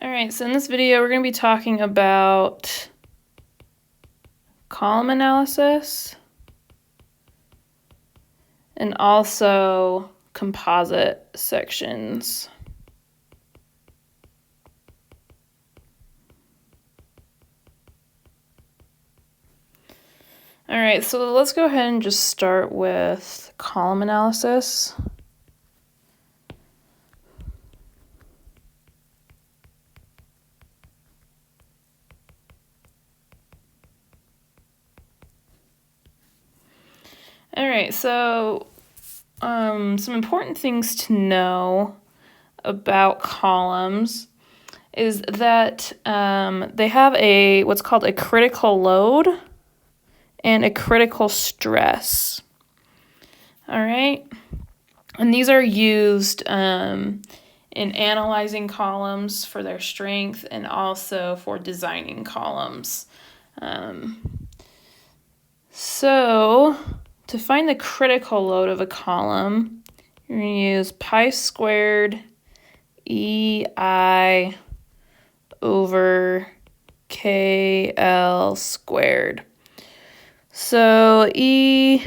All right, so in this video, we're going to be talking about column analysis and also composite sections. All right, so let's go ahead and just start with column analysis. All right, so some important things to know about columns is that they have what's called a critical load and a critical stress. All right, and these are used in analyzing columns for their strength and also for designing columns. So to find the critical load of a column, you're going to use pi squared EI over KL squared. So E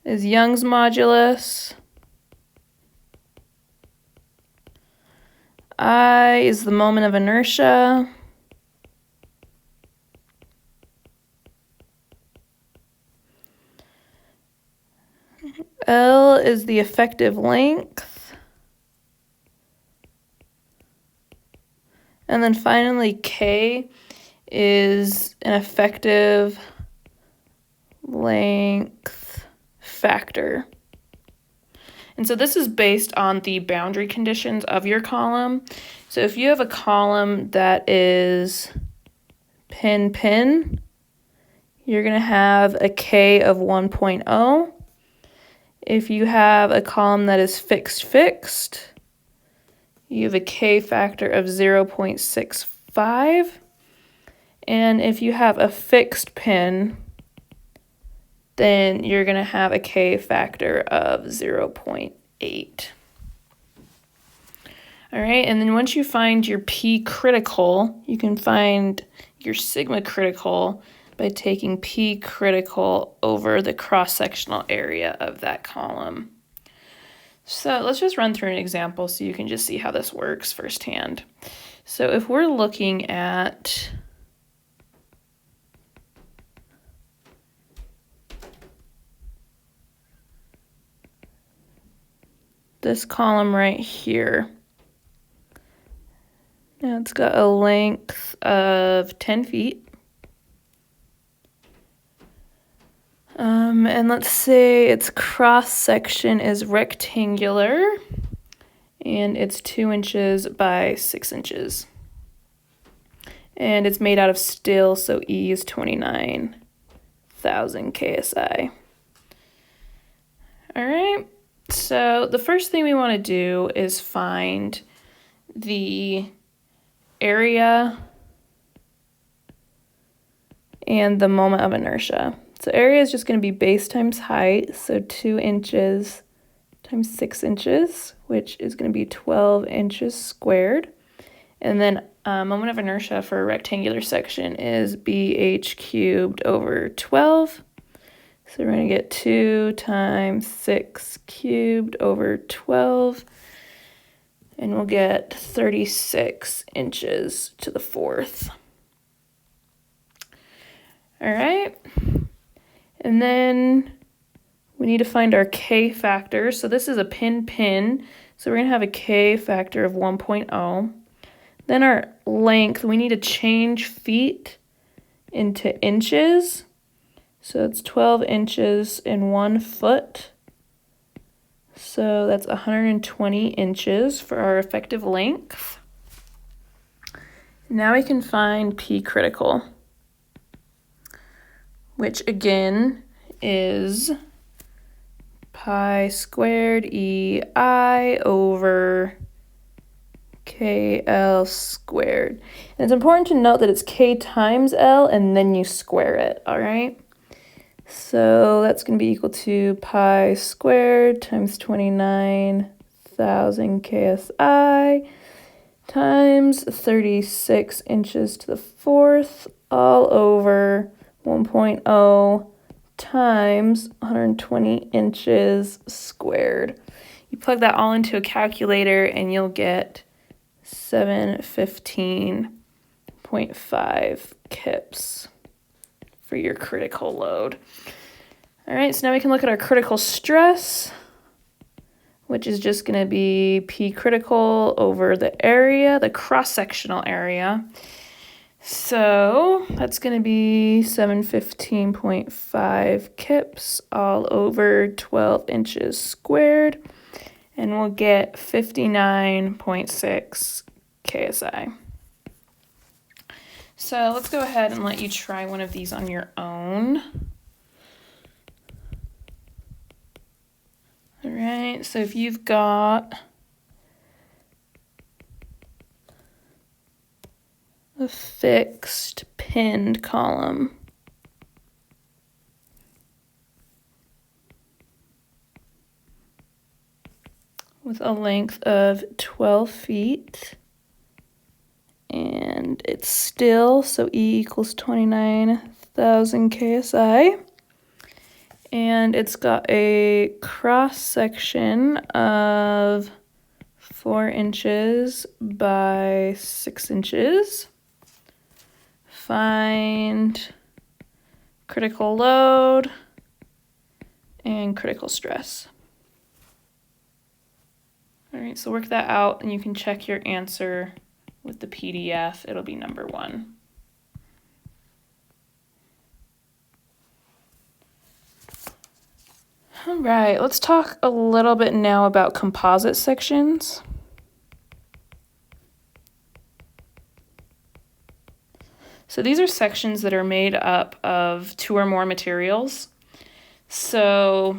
is Young's modulus. I is the moment of inertia. L is the effective length. And then finally, K is an effective length factor. And so this is based on the boundary conditions of your column. So if you have a column that is pin-pin, you're going to have a K of 1.0. If you have a column that is fixed, you have a K factor of 0.65. And if you have a fixed pin, then you're going to have a K factor of 0.8. All right, and then once you find your P critical, you can find your sigma critical by taking P critical over the cross-sectional area of that column. So let's just run through an example so you can just see how this works firsthand. So if we're looking at this column right here, now it's got a length of 10 feet. And let's say its cross section is rectangular and it's 2 inches by 6 inches. And it's made out of steel, so E is 29,000 KSI. All right, so the first thing we want to do is find the area and the moment of inertia. So area is just going to be base times height, so 2 inches times 6 inches, which is going to be 12 inches squared. And then moment of inertia for a rectangular section is BH cubed over 12. So we're going to get 2 times 6 cubed over 12. And we'll get 36 inches to the fourth. All right. And then we need to find our K factor. So this is a pin-pin. So we're going to have a K factor of 1.0. Then our length, we need to change feet into inches. So it's 12 inches in 1 foot. So that's 120 inches for our effective length. Now we can find P critical, which again is pi squared EI over KL squared. And it's important to note that it's K times L and then you square it, all right? So that's going to be equal to pi squared times 29,000 KSI times 36 inches to the fourth all over 1.0 times 120 inches squared. You plug that all into a calculator and you'll get 715.5 kips for your critical load. All right, so now we can look at our critical stress, which is just going to be P critical over the area, the cross-sectional area. So that's going to be 715.5 kips all over 12 inches squared, and we'll get 59.6 KSI. So let's go ahead and let you try one of these on your own. All right, so if you've got a fixed pinned column with a length of 12 feet, and it's still, so E equals 29,000 KSI. And it's got a cross section of 4 inches by 6 inches. Find critical load and critical stress. All right, so work that out and you can check your answer with the PDF. It'll be number 1. All right, let's talk a little bit now about composite sections. So these are sections that are made up of 2 or more materials. So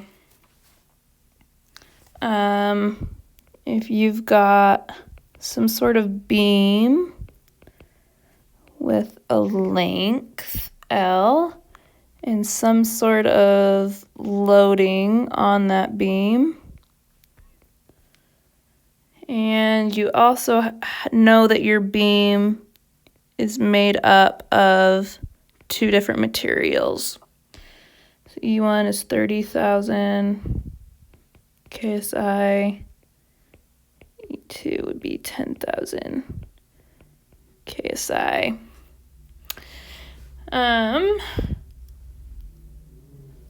if you've got some sort of beam with a length L and some sort of loading on that beam, and you also know that your beam is made up of 2 different materials. So E1 is 30,000 KSI, E2 would be 10,000 KSI.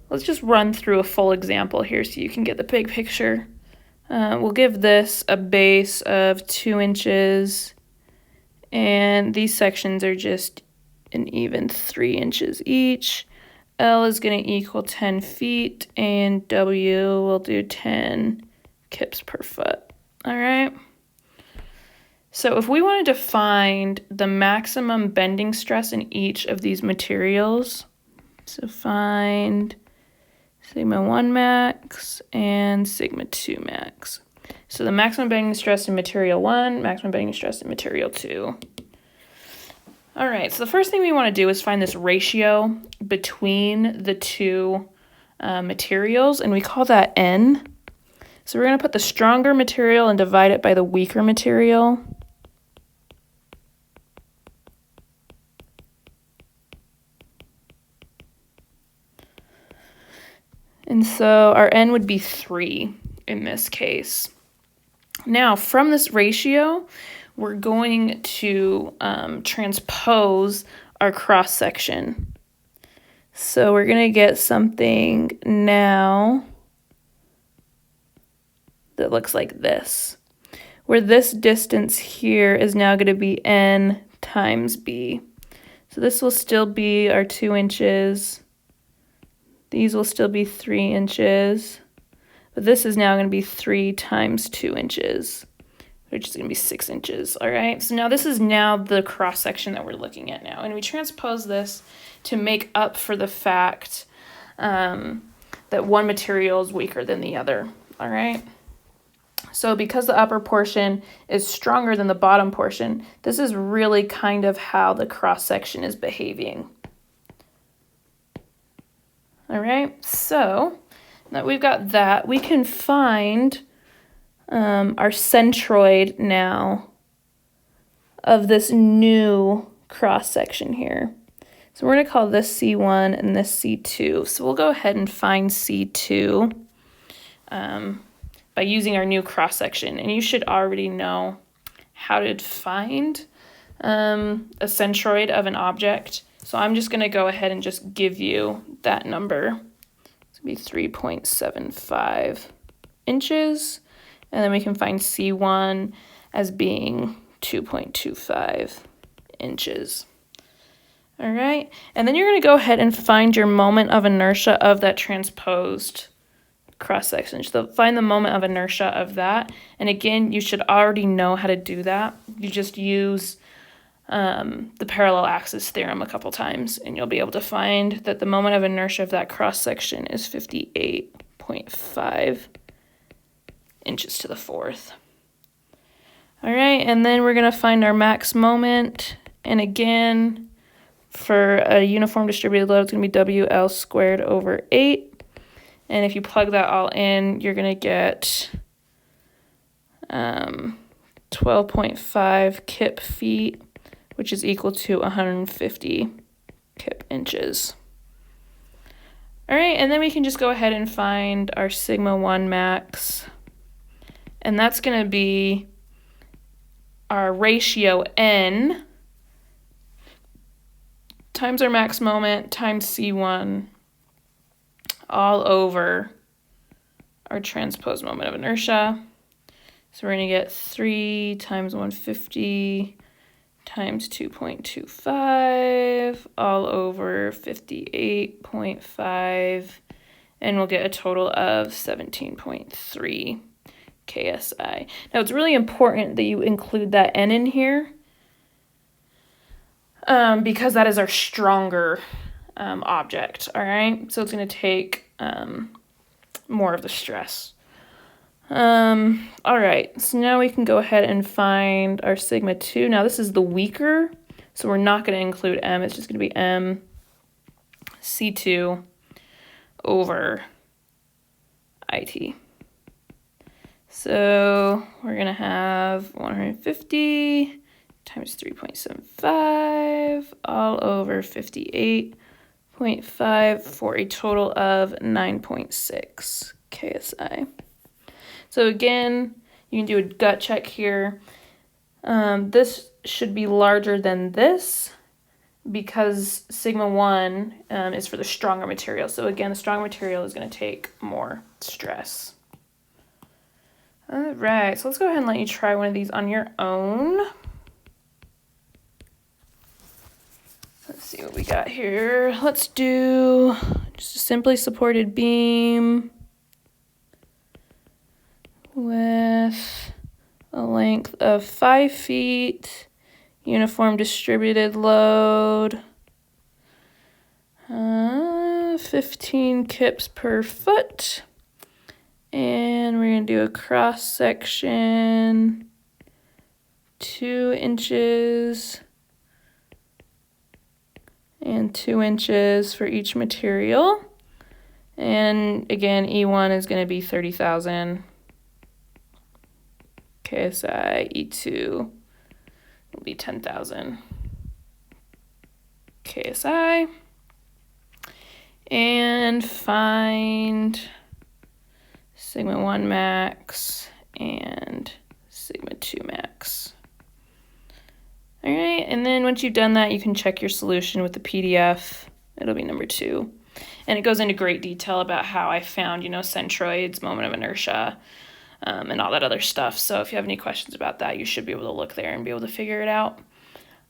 Let's just run through a full example here so you can get the big picture. We'll give this a base of 2 inches, and these sections are just an even 3 inches each. L is going to equal 10 feet, and W will do 10 kips per foot. All right. So if we wanted to find the maximum bending stress in each of these materials, so find sigma 1 max and sigma 2 max. So the maximum bending stress in material 1, maximum bending stress in material 2. All right, so the first thing we want to do is find this ratio between the 2 materials, and we call that N. So we're going to put the stronger material and divide it by the weaker material. And so our N would be 3 in this case. Now, from this ratio, we're going to transpose our cross-section. So we're going to get something now that looks like this, where this distance here is now going to be N times B. So this will still be our 2 inches. These will still be 3 inches, but this is now going to be 3 times 2 inches, which is going to be 6 inches. All right, so now this is now the cross section that we're looking at now, and we transpose this to make up for the fact that one material is weaker than the other. All right, so because the upper portion is stronger than the bottom portion, this is really kind of how the cross section is behaving. All right, so now that we've got that, we can find our centroid now of this new cross section here. So we're going to call this C1 and this C2. So we'll go ahead and find C2 by using our new cross section. And you should already know how to find a centroid of an object. So I'm just going to go ahead and just give you that number. It's going to be 3.75 inches. And then we can find C1 as being 2.25 inches. All right, and then you're going to go ahead and find your moment of inertia of that transposed cross section. So find the moment of inertia of that. And again, you should already know how to do that. You just use the parallel axis theorem a couple times, and you'll be able to find that the moment of inertia of that cross section is 58.5 inches to the fourth. All right, and then we're going to find our max moment. And again, for a uniform distributed load, it's going to be WL squared over 8. And if you plug that all in, you're going to get 12.5 kip feet, which is equal to 150 kip inches. All right, and then we can just go ahead and find our sigma 1 max. And that's going to be our ratio N times our max moment times C1 all over our transposed moment of inertia. So we're going to get 3 times 150 times 2.25 all over 58.5, and we'll get a total of 17.3 KSI. Now it's really important that you include that N in here because that is our stronger object, all right? So it's going to take more of the stress. All right, so now we can go ahead and find our sigma 2. Now this is the weaker, so we're not going to include M. It's just going to be M C2 over IT. So we're going to have 150 times 3.75 all over 58.5 for a total of 9.6 KSI. So again, you can do a gut check here. This should be larger than this because sigma 1 is for the stronger material. So again, the stronger material is going to take more stress. All right, so let's go ahead and let you try one of these on your own. Let's see what we got here. Let's do just a simply supported beam with a length of 5 feet, uniform distributed load, 15 kips per foot. And we're going to do a cross section, 2 inches and 2 inches for each material. And again, E1 is going to be 30,000 KSI. E2 will be 10,000 KSI. And find sigma 1 max and sigma 2 max. All right, and then once you've done that, you can check your solution with the PDF. It'll be number 2. And it goes into great detail about how I found, centroids, moment of inertia, and all that other stuff. So if you have any questions about that, you should be able to look there and be able to figure it out.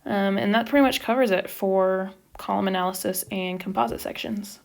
And that pretty much covers it for column analysis and composite sections.